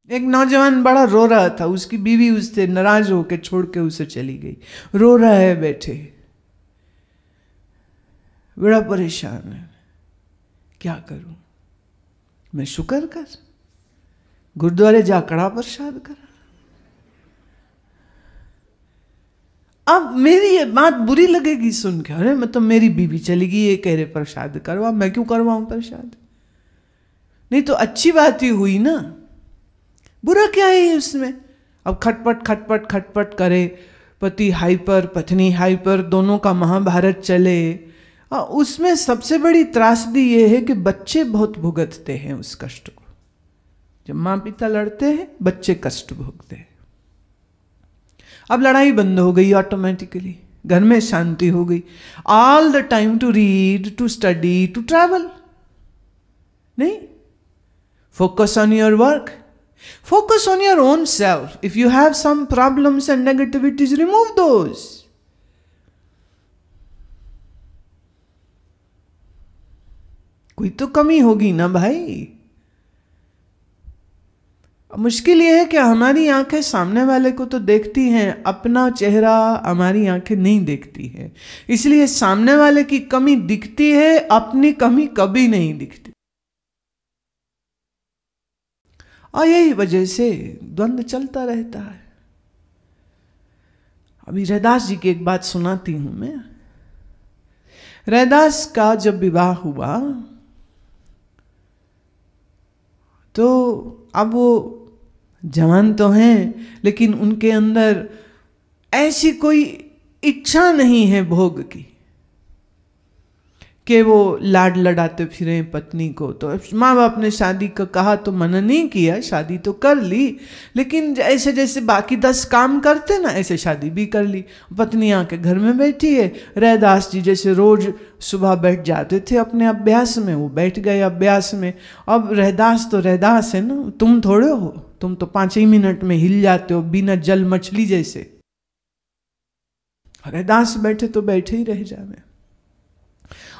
एक नौजवान बड़ा रो रहा था, उसकी बीवी उससे नाराज होकर छोड़ के उसे चली गई, रो रहा है बैठे, बड़ा परेशान है, क्या करूं मैं? शुक्र कर, गुरुद्वारे जा कड़ा प्रसाद कर। अब मेरी ये बात बुरी लगेगी सुन के, अरे मतलब मेरी बीवी चली गई, ये कह रहे प्रसाद करवा, मैं क्यों करवाऊं प्रसाद? नहीं तो अच्छी बात ही हुई ना, बुरा क्या है उसमें? अब खटपट खटपट खटपट करे, पति हाइपर पत्नी हाइपर, दोनों का महाभारत चले। उसमें सबसे बड़ी त्रासदी ये है कि बच्चे बहुत भुगतते हैं उस कष्ट को। जब माँ पिता लड़ते हैं, बच्चे कष्ट भोगते हैं। अब लड़ाई बंद हो गई ऑटोमेटिकली, घर में शांति हो गई। All the time to read, to study, to travel, नहीं, focus on your work, focus on your own self. If you have some problems and negativities, remove those. कोई तो कमी होगी ना भाई। मुश्किल यह है कि हमारी आंखें सामने वाले को तो देखती हैं, अपना चेहरा हमारी आंखें नहीं देखती हैं, इसलिए सामने वाले की कमी दिखती है, अपनी कमी कभी नहीं दिखती। और यही वजह से द्वंद्व चलता रहता है। अभी रैदास जी की एक बात सुनाती हूं मैं। रैदास का जब विवाह हुआ तो अब वो जवान तो हैं, लेकिन उनके अंदर ऐसी कोई इच्छा नहीं है भोग की कि वो लाड लड़ाते फिरे पत्नी को। तो माँ बाप ने शादी का कहा तो मना नहीं किया, शादी तो कर ली, लेकिन ऐसे जैसे बाकी 10 काम करते ना, ऐसे शादी भी कर ली। पत्नी आके घर में बैठी है, रैदास जी जैसे रोज सुबह बैठ जाते थे अपने अभ्यास में, वो बैठ गए अभ्यास में। अब रैदास तो रैदास है ना, तुम थोड़े हो, तुम तो 5 ही मिनट में हिल जाते हो बिना जल मछली जैसे। रैदास बैठे तो बैठे ही रह जावे।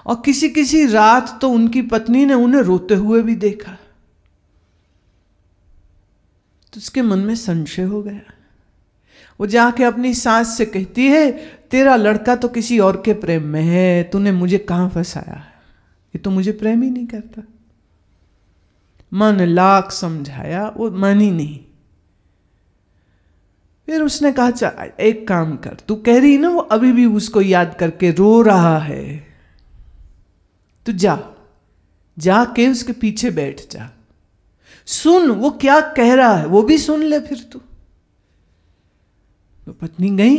और किसी किसी रात तो उनकी पत्नी ने उन्हें रोते हुए भी देखा, तो उसके मन में संशय हो गया। वो जाके अपनी सास से कहती है, तेरा लड़का तो किसी और के प्रेम में है, तूने मुझे कहां फंसाया है, ये तो मुझे प्रेम ही नहीं करता। मां ने लाख समझाया, वो मानी नहीं। फिर उसने कहा, चल एक काम कर, तू कह रही ना वो अभी भी उसको याद करके रो रहा है, तो जाके उसके पीछे बैठ जा, सुन वो क्या कह रहा है, वो भी सुन ले फिर तू। तो पत्नी गई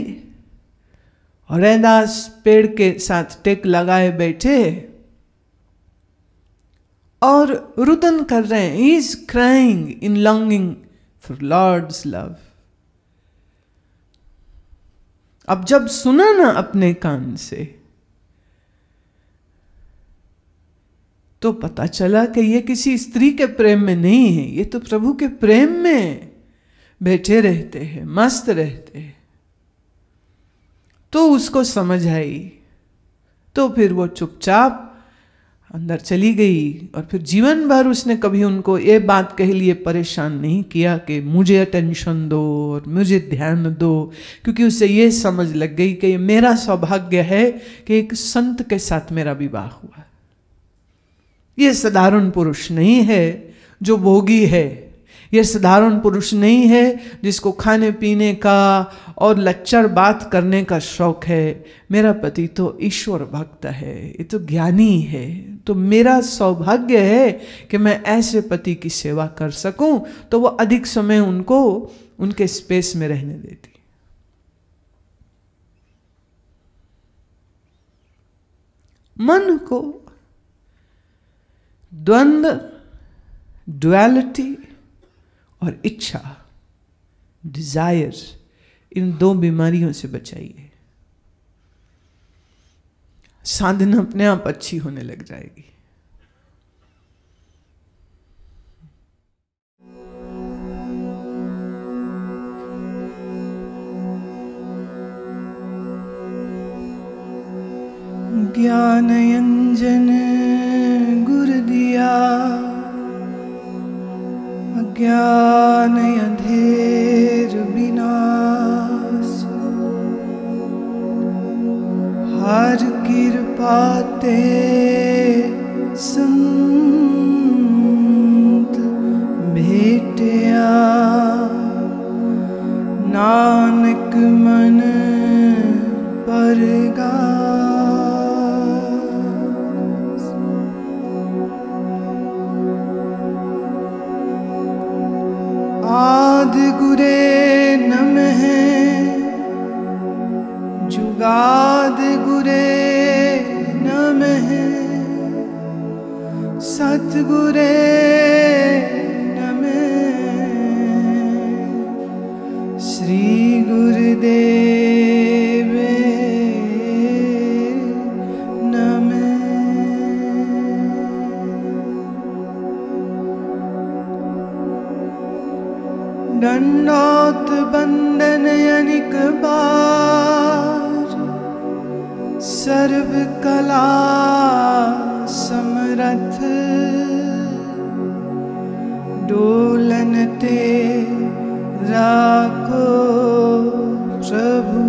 और रैदास पेड़ के साथ टेक लगाए बैठे और रुदन कर रहे हैं। He is crying in longing for Lord's love. अब जब सुना ना अपने कान से, तो पता चला कि ये किसी स्त्री के प्रेम में नहीं है, ये तो प्रभु के प्रेम में बैठे रहते हैं, मस्त रहते हैं। तो उसको समझ आई, तो फिर वो चुपचाप अंदर चली गई। और फिर जीवन भर उसने कभी उनको ये बात कह लिए परेशान नहीं किया कि मुझे अटेंशन दो और मुझे ध्यान दो, क्योंकि उसे ये समझ लग गई कि ये मेरा सौभाग्य है कि एक संत के साथ मेरा विवाह हुआ। ये साधारण पुरुष नहीं है जो भोगी है, ये साधारण पुरुष नहीं है जिसको खाने पीने का और लच्चर बात करने का शौक है। मेरा पति तो ईश्वर भक्त है, ये तो ज्ञानी है। तो मेरा सौभाग्य है कि मैं ऐसे पति की सेवा कर सकूं। तो वो अधिक समय उनको उनके स्पेस में रहने देती। मन को द्वंद्व, ड्युअलिटी और इच्छा, डिजायर, इन 2 बीमारियों से बचाइए। साधना अपने आप अच्छी होने लग जाएगी। ज्ञानयंजन गुर दिया, अज्ञान अंधेर विनाश, हर कृपा ते संत भेटिया, नानक मन परगास। आदि गुरे नमः, जुगाद गुरे नमः, सतगुरे नमः, श्री गुरुदेव नमः। दंडोत बंदन अनिक बार, सर्व कला समरथ, डोलन ते राखो प्रभु,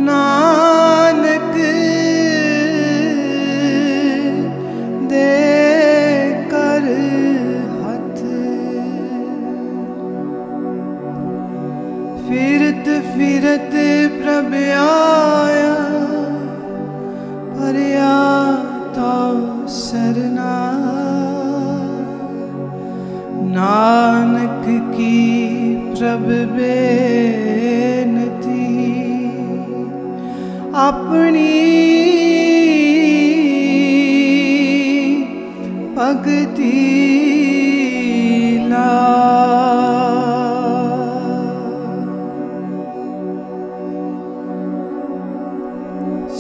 नानक दे कर हाथ। फिरत फिरत प्रभ आया, परया तो सरना, नानक की प्रभ बेनती, अपनी भगति ला।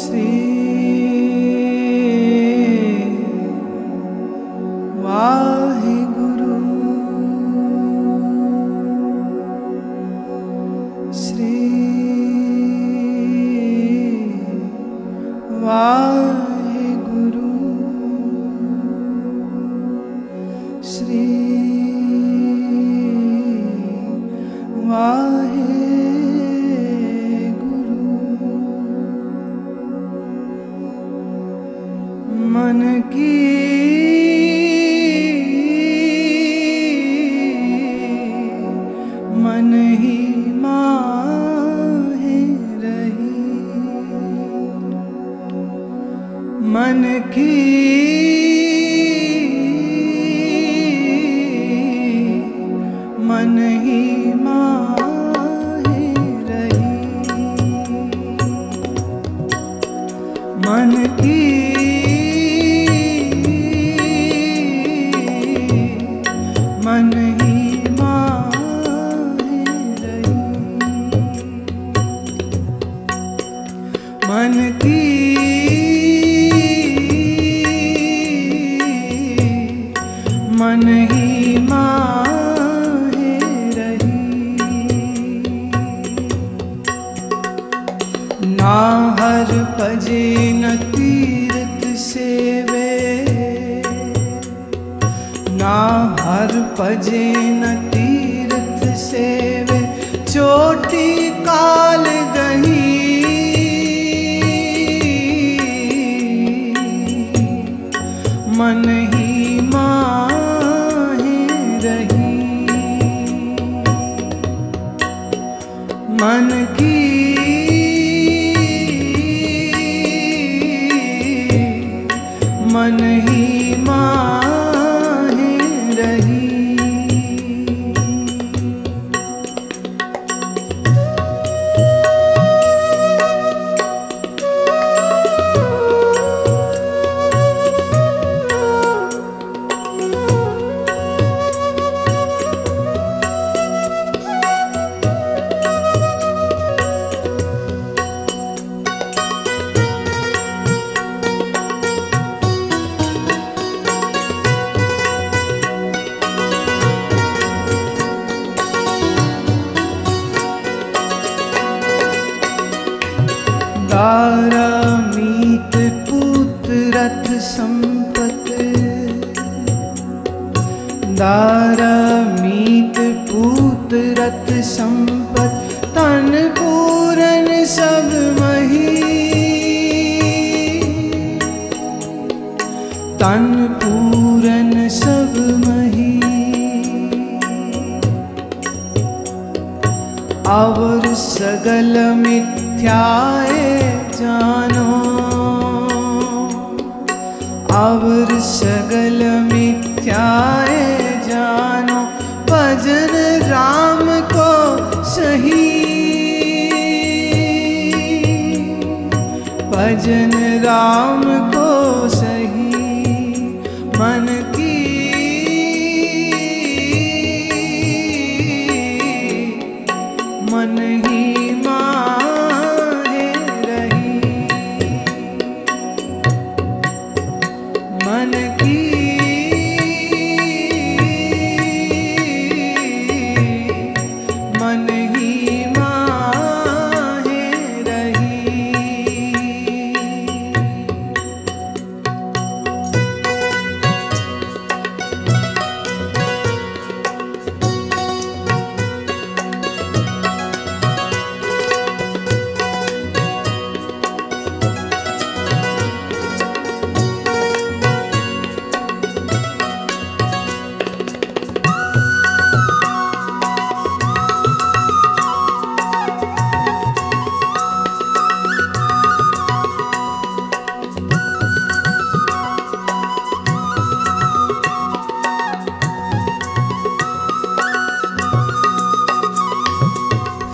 श्री वाहिगुरु, श्री वाहिगुरु, श्री वाहिगुरु। मन की मन ही माहे रही, मन की मन ही माहे रही, मन की मन ही माहे रही, मन की मन ही माहे रही। ना हर भजे न तीर्थ सेवे, ना हर भजे न तीर्थ सेवे, चोटी काल दही, मन ही माहे रही, मन की मन ही माहे रही। दारा मीत पूत रथ संपत, दारा मीत पूत रत संपत तन पूरन सब मही, तन पूरन सब मही। और सगल मिथ्याए जानो, और सगल मिथ्याए जानो, भजन राम को सही, भजन राम को सही। मन की मन ही माहे रही, मन की मन ही माहे रही।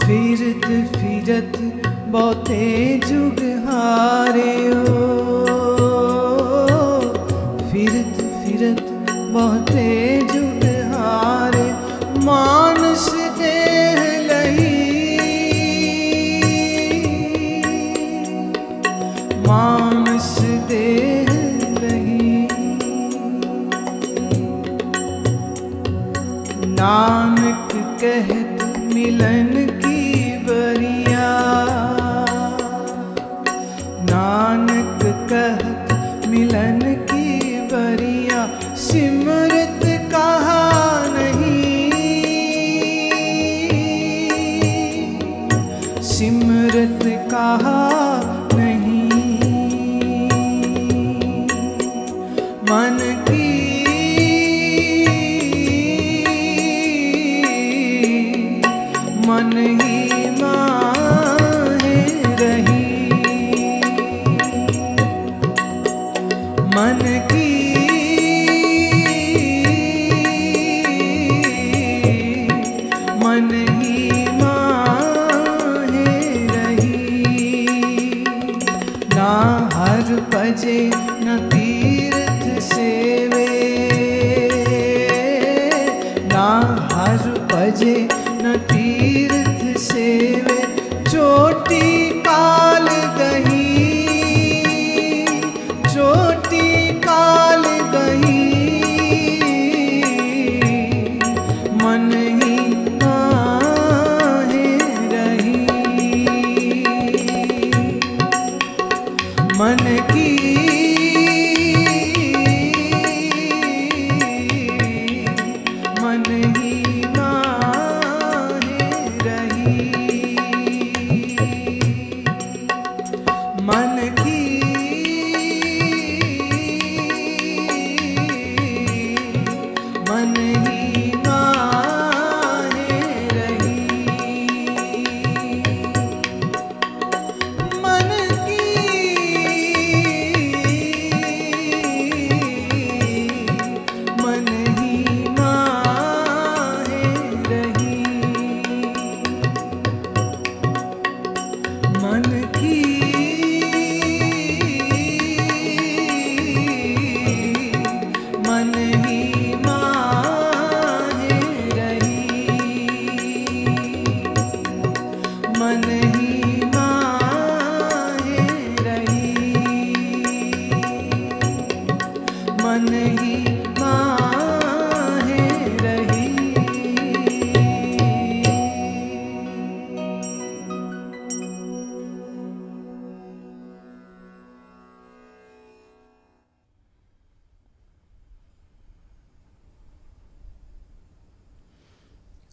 फिरत फिरत बहुते जुग हारे हो, फिरत फिरत बहुते जुग हारे। मानस देह लही, मानस देह लही। नानक कहत मिलन की बरिया, नानक कहत मिलन की बरिया। सिमरत कहा नहीं, सिमरत कहा नहीं। मन की मन ही माहे रही, मन की मन ही माहे रही। ना हर भजे न तीर्थ सेवे, ना हर भजे न तीर्थ सेवे। चोटी काल गही, चोटी काल गही। मन ही माहे रही, मन की मन ही माहे रही, मन की मन ही माहे रही, मन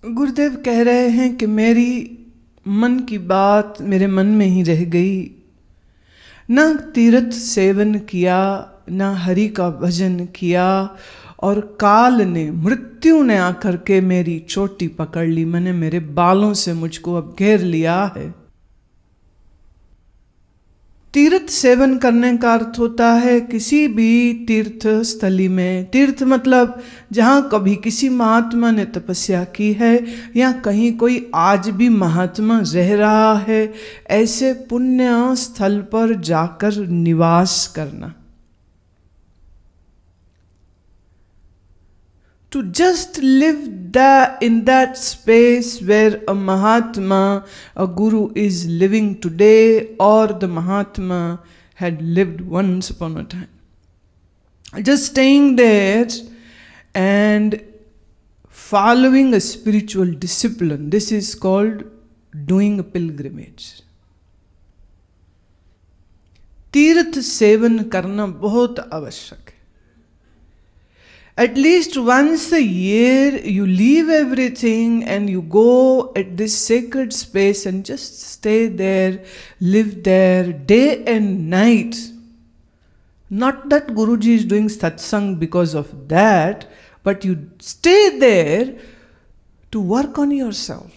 गुरुदेव कह रहे हैं कि मेरी मन की बात मेरे मन में ही रह गई, ना तीर्थ सेवन किया, ना हरि का भजन किया, और काल ने, मृत्यु ने आकर के मेरी चोटी पकड़ ली, मैंने मेरे बालों से मुझको अब घेर लिया है। तीर्थ सेवन करने का अर्थ होता है किसी भी तीर्थ स्थली में, तीर्थ मतलब जहाँ कभी किसी महात्मा ने तपस्या की है या कहीं कोई आज भी महात्मा रह रहा है, ऐसे पुण्य स्थल पर जाकर निवास करना। To just live in that space where a Mahatma, a Guru is living today, or the Mahatma had lived once upon a time. Just staying there and following a spiritual discipline. This is called doing a pilgrimage. तीर्थ seven करना बहुत आवश्यक है। At least once a year you leave everything and you go at this sacred space and just stay there, live there day and night. Not that Guruji is doing satsang because of that, but you stay there to work on yourself.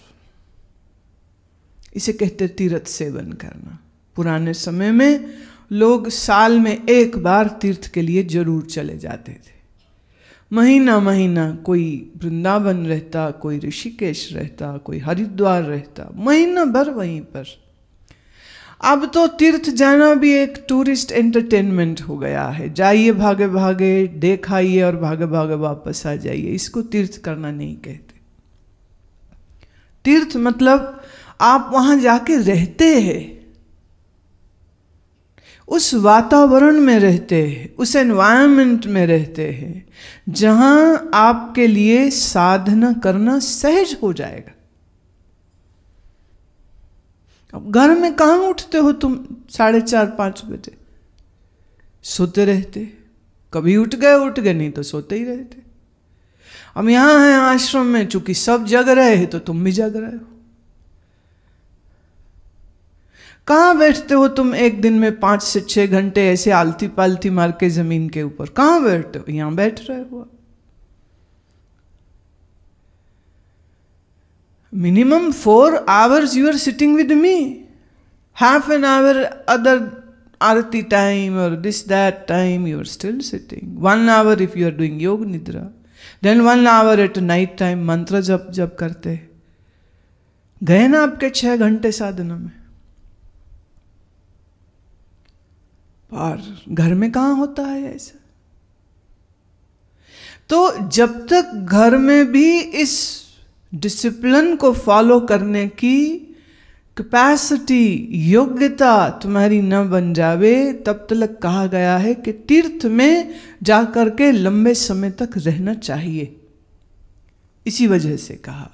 इसे कहते तीर्थ seven करना। पुराने समय में लोग साल में एक बार तीर्थ के लिए जरूर चले जाते थे। महीना महीना कोई वृंदावन रहता, कोई ऋषिकेश रहता, कोई हरिद्वार रहता, महीना भर वहीं पर। अब तो तीर्थ जाना भी एक टूरिस्ट एंटरटेनमेंट हो गया है। जाइए भागे भागे, देखाइए और भागे भागे वापस आ जाइए। इसको तीर्थ करना नहीं कहते। तीर्थ मतलब आप वहां जाके रहते हैं, उस वातावरण में रहते हैं, उस एनवायरनमेंट में रहते हैं जहां आपके लिए साधना करना सहज हो जाएगा। अब घर में कहाँ उठते हो तुम 4:30-5 बजे? सोते रहते, कभी उठ गए नहीं तो सोते ही रहते। अब यहां है आश्रम में, चूंकि सब जग रहे हैं तो तुम भी जग रहे हो। कहाँ बैठते हो तुम एक दिन में 5 से 6 घंटे ऐसे आलती पालती मार के जमीन के ऊपर? कहाँ बैठते हो? यहां बैठ रहे हो। Minimum 4 hours you are sitting with me. Half an hour other arati time or this that time you are still sitting. 1 hour if you are doing yoga nidra. Then 1 hour at night time mantra जप करते। गए ना आपके 6 घंटे साधना में। और घर में कहाँ होता है ऐसा? तो जब तक घर में भी इस डिसिप्लिन को फॉलो करने की कैपेसिटी, योग्यता तुम्हारी न बन जावे, तब तक कहा गया है कि तीर्थ में जाकर के लंबे समय तक रहना चाहिए। इसी वजह से कहा,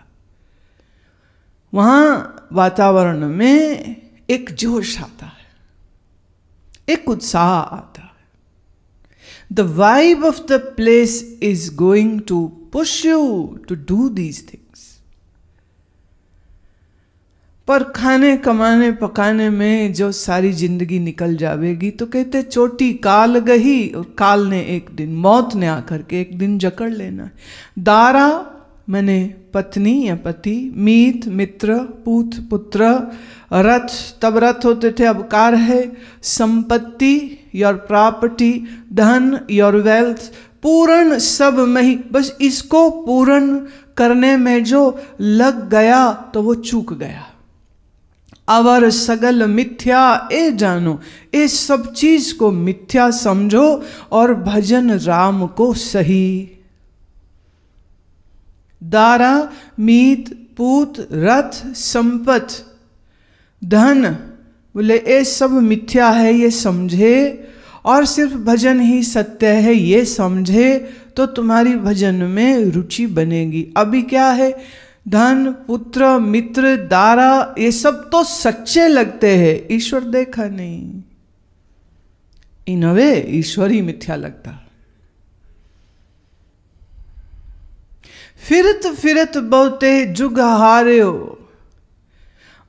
वहां वातावरण में एक जोश आता है, एक उत्साह आता है। The vibe of the place is going to push you to do these things. पर खाने कमाने पकाने में जो सारी जिंदगी निकल जावेगी, तो कहते चोटी काल गही, और काल ने एक दिन, मौत ने आकर के एक दिन जकड़ लेना। दारा मैंने पत्नी या पति, मीत मित्र, पूत पुत्र, रथ तब रथ होते थे, अब कार है, संपत्ति योर प्रॉपर्टी, धन योर वेल्थ, पूर्ण सब मही। बस इसको पूर्ण करने में जो लग गया तो वो चूक गया। अवर सगल मिथ्या ए जानो, इस सब चीज को मिथ्या समझो और भजन राम को सही। दारा, मीत, पूत, रथ, संपत, धन, बोले ये सब मिथ्या है ये समझे, और सिर्फ भजन ही सत्य है ये समझे, तो तुम्हारी भजन में रुचि बनेगी। अभी क्या है, धन, पुत्र, मित्र, दारा, ये सब तो सच्चे लगते हैं, ईश्वर देखा नहीं। इन अ वे ईश्वर ही मिथ्या लगता। फिरत फिरत बहुते जुग हार्यो,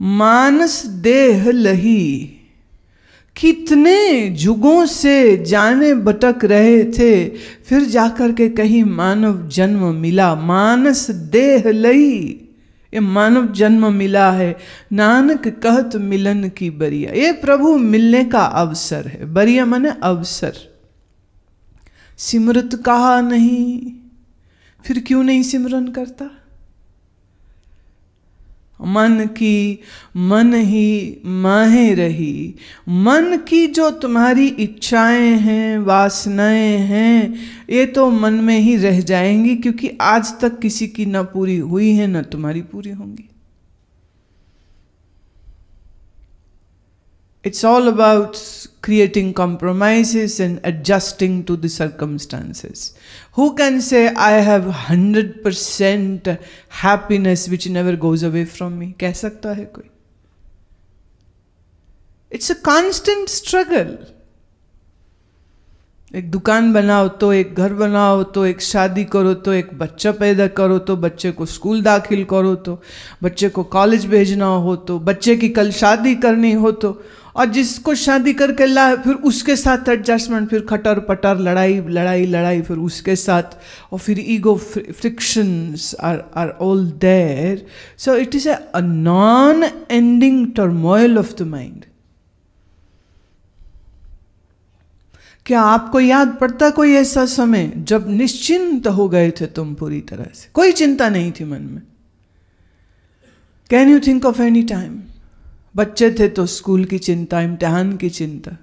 मानस देह लही। कितने जुगों से जाने भटक रहे थे, फिर जाकर के कहीं मानव जन्म मिला। मानस देह लही, ये मानव जन्म मिला है। नानक कहत मिलन की बरिया, ये प्रभु मिलने का अवसर है। बरिया माने अवसर। सिमरत कहा नहीं, फिर क्यों नहीं सिमरन करता? मन की मन ही माहे रही। मन की जो तुम्हारी इच्छाएं हैं, वासनाएं हैं, ये तो मन में ही रह जाएंगी, क्योंकि आज तक किसी की न पूरी हुई है न तुम्हारी पूरी होंगी। It's all about creating compromises and adjusting to the circumstances. Who can say I have 100% happiness which never goes away from me? कह सकता है कोई? It's a constant struggle. एक दुकान बनाओ तो, एक घर बनाओ तो, एक शादी करो तो, एक बच्चा पैदा करो तो, बच्चे को स्कूल दाखिल करो तो, बच्चे को कॉलेज भेजना हो तो, बच्चे की कल शादी करनी हो तो, और जिसको शादी करके ला फिर उसके साथ एडजस्टमेंट, फिर खटर पटर, लड़ाई लड़ाई लड़ाई, फिर उसके साथ, और फिर ego frictions are all there. So it is a non ending turmoil of the mind. क्या आपको याद पड़ता कोई ऐसा समय जब निश्चिंत हो गए थे तुम पूरी तरह से, कोई चिंता नहीं थी मन में? Can you think of any time? बच्चे थे तो स्कूल की चिंता, इम्तिहान की चिंता,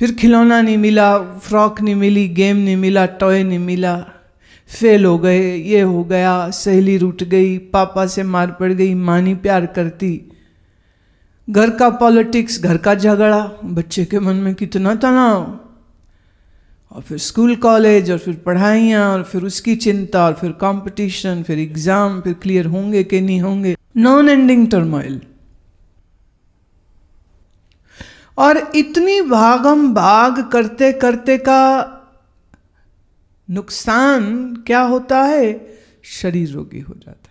फिर खिलौना नहीं मिला, फ्रॉक नहीं मिली, गेम नहीं मिला, टॉय नहीं मिला, फेल हो गए, ये हो गया, सहेली रूठ गई, पापा से मार पड़ गई, माँ नहीं प्यार करती, घर का पॉलिटिक्स, घर का झगड़ा, बच्चे के मन में कितना तनाव, और फिर स्कूल कॉलेज, और फिर पढ़ाइयाँ, और फिर उसकी चिंता, और फिर कंपटीशन, फिर एग्जाम, फिर क्लियर होंगे कि नहीं होंगे, नॉन एंडिंग टर्मोइल। और इतनी भागम भाग करते करते का नुकसान क्या होता है? शरीर रोगी हो जाता है।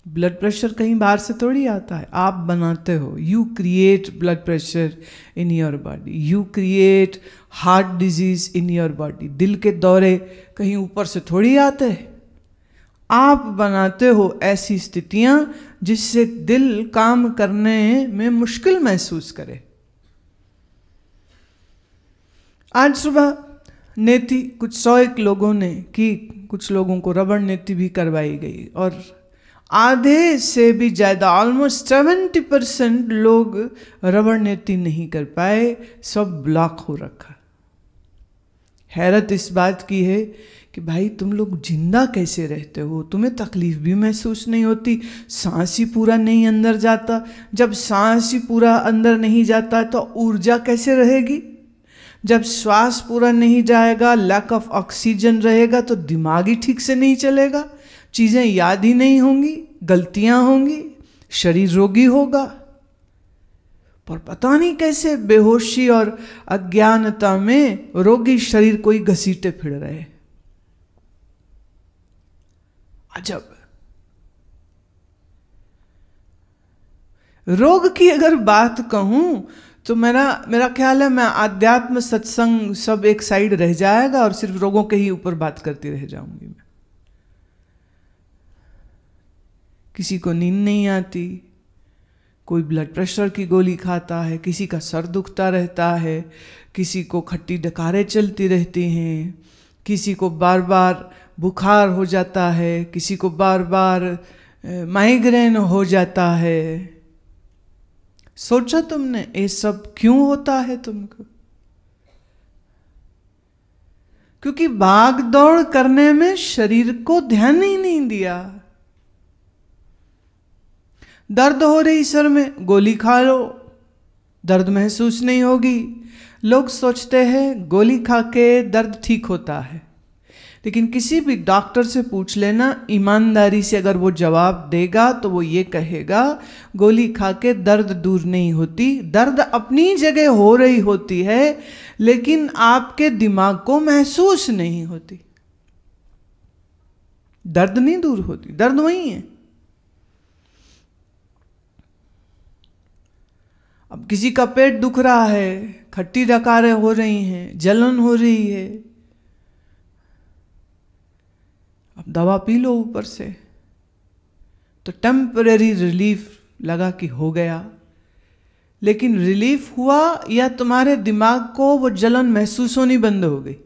ब्लड प्रेशर कहीं बाहर से थोड़ी आता है, आप बनाते हो। You create blood pressure in your body, you create heart disease in your body. दिल के दौरे कहीं ऊपर से थोड़ी आते हैं, आप बनाते हो ऐसी स्थितियां जिससे दिल काम करने में मुश्किल महसूस करे। आज सुबह नेति कुछ 100 लोगों ने की, कुछ लोगों को रबड़ नेति भी करवाई गई, और आधे से भी ज़्यादा, ऑलमोस्ट 70% लोग रबड़ नेति नहीं कर पाए, सब ब्लॉक हो रखा। हैरत इस बात की है कि भाई तुम लोग जिंदा कैसे रहते हो? तुम्हें तकलीफ भी महसूस नहीं होती, सांस ही पूरा नहीं अंदर जाता। जब सांस ही पूरा अंदर नहीं जाता तो ऊर्जा कैसे रहेगी? जब श्वास पूरा नहीं जाएगा, लैक ऑफ ऑक्सीजन रहेगा, तो दिमाग ही ठीक से नहीं चलेगा, चीज़ें याद ही नहीं होंगी, गलतियां होंगी, शरीर रोगी होगा। पर पता नहीं कैसे बेहोशी और अज्ञानता में रोगी शरीर को ही घसीटे फिर रहे। अजब। रोग की अगर बात कहूं तो मेरा ख्याल है मैं आध्यात्म सत्संग सब एक साइड रह जाएगा और सिर्फ रोगों के ही ऊपर बात करती रह जाऊंगी मैं। किसी को नींद नहीं आती, कोई ब्लड प्रेशर की गोली खाता है, किसी का सर दुखता रहता है, किसी को खट्टी डकारें चलती रहती हैं, किसी को बार बार बुखार हो जाता है, किसी को बार बार माइग्रेन हो जाता है। सोचा तुमने ये सब क्यों होता है तुमको? क्योंकि भाग दौड़ करने में शरीर को ध्यान ही नहीं दिया। दर्द हो रही सर में, गोली खा लो, दर्द महसूस नहीं होगी। लोग सोचते हैं गोली खा के दर्द ठीक होता है, लेकिन किसी भी डॉक्टर से पूछ लेना, ईमानदारी से अगर वो जवाब देगा तो वो ये कहेगा गोली खा के दर्द दूर नहीं होती, दर्द अपनी जगह हो रही होती है, लेकिन आपके दिमाग को महसूस नहीं होती। दर्द नहीं दूर होती, दर्द वही है। अब किसी का पेट दुख रहा है, खट्टी डकारें हो रही हैं, जलन हो रही है, अब दवा पी लो ऊपर से, तो टेम्परेरी रिलीफ लगा कि हो गया। लेकिन रिलीफ हुआ या तुम्हारे दिमाग को वो जलन महसूस होनी बंद हो गई,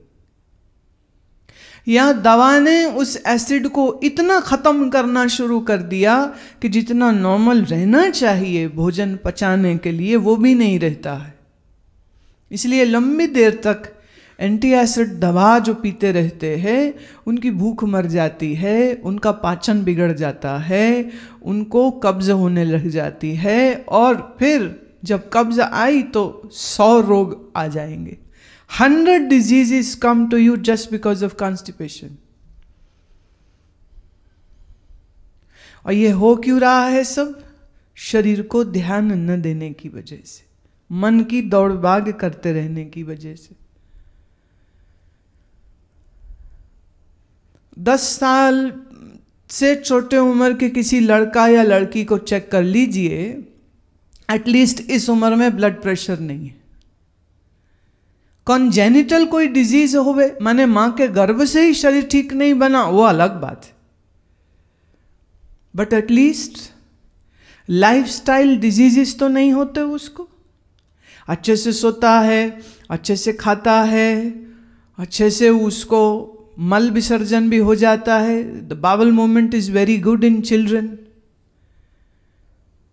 या दवा ने उस एसिड को इतना खत्म करना शुरू कर दिया कि जितना नॉर्मल रहना चाहिए भोजन पचाने के लिए वो भी नहीं रहता है। इसलिए लंबी देर तक एंटी एसिड दवा जो पीते रहते हैं उनकी भूख मर जाती है, उनका पाचन बिगड़ जाता है, उनको कब्ज होने लग जाती है, और फिर जब कब्ज आई तो 100 रोग आ जाएंगे। 100 diseases come to you just because of constipation। और ये हो क्यों रहा है सब? शरीर को ध्यान न देने की वजह से, मन की दौड़ भाग करते रहने की वजह से। 10 साल से छोटे उम्र के किसी लड़का या लड़की को चेक कर लीजिए, एटलीस्ट इस उम्र में ब्लड प्रेशर नहीं है। कॉन्जेनिटल कोई डिजीज होवे, माने मां के गर्भ से ही शरीर ठीक नहीं बना, वो अलग बात है, बट एटलीस्ट लाइफस्टाइल डिजीजेस तो नहीं होते उसको। अच्छे से सोता है, अच्छे से खाता है, अच्छे से उसको मल विसर्जन भी हो जाता है। The bowel movement is very good in children,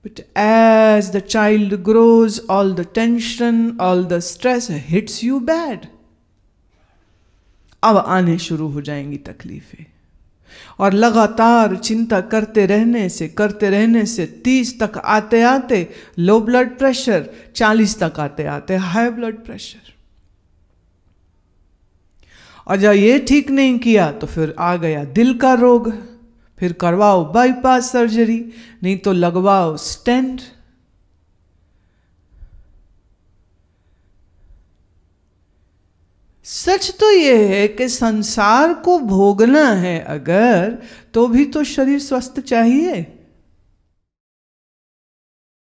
but as the child grows, all the tension, all the stress hits you bad। अब आने शुरू हो जाएंगी तकलीफें, और लगातार चिंता करते रहने से 30 तक आते आते लो ब्लड प्रेशर, 40 तक आते आते हाई ब्लड प्रेशर। और जब ये ठीक नहीं किया तो फिर आ गया दिल का रोग, फिर करवाओ बाईपास सर्जरी, नहीं तो लगवाओ स्टेंट। सच तो यह है कि संसार को भोगना है अगर, तो भी तो शरीर स्वस्थ चाहिए।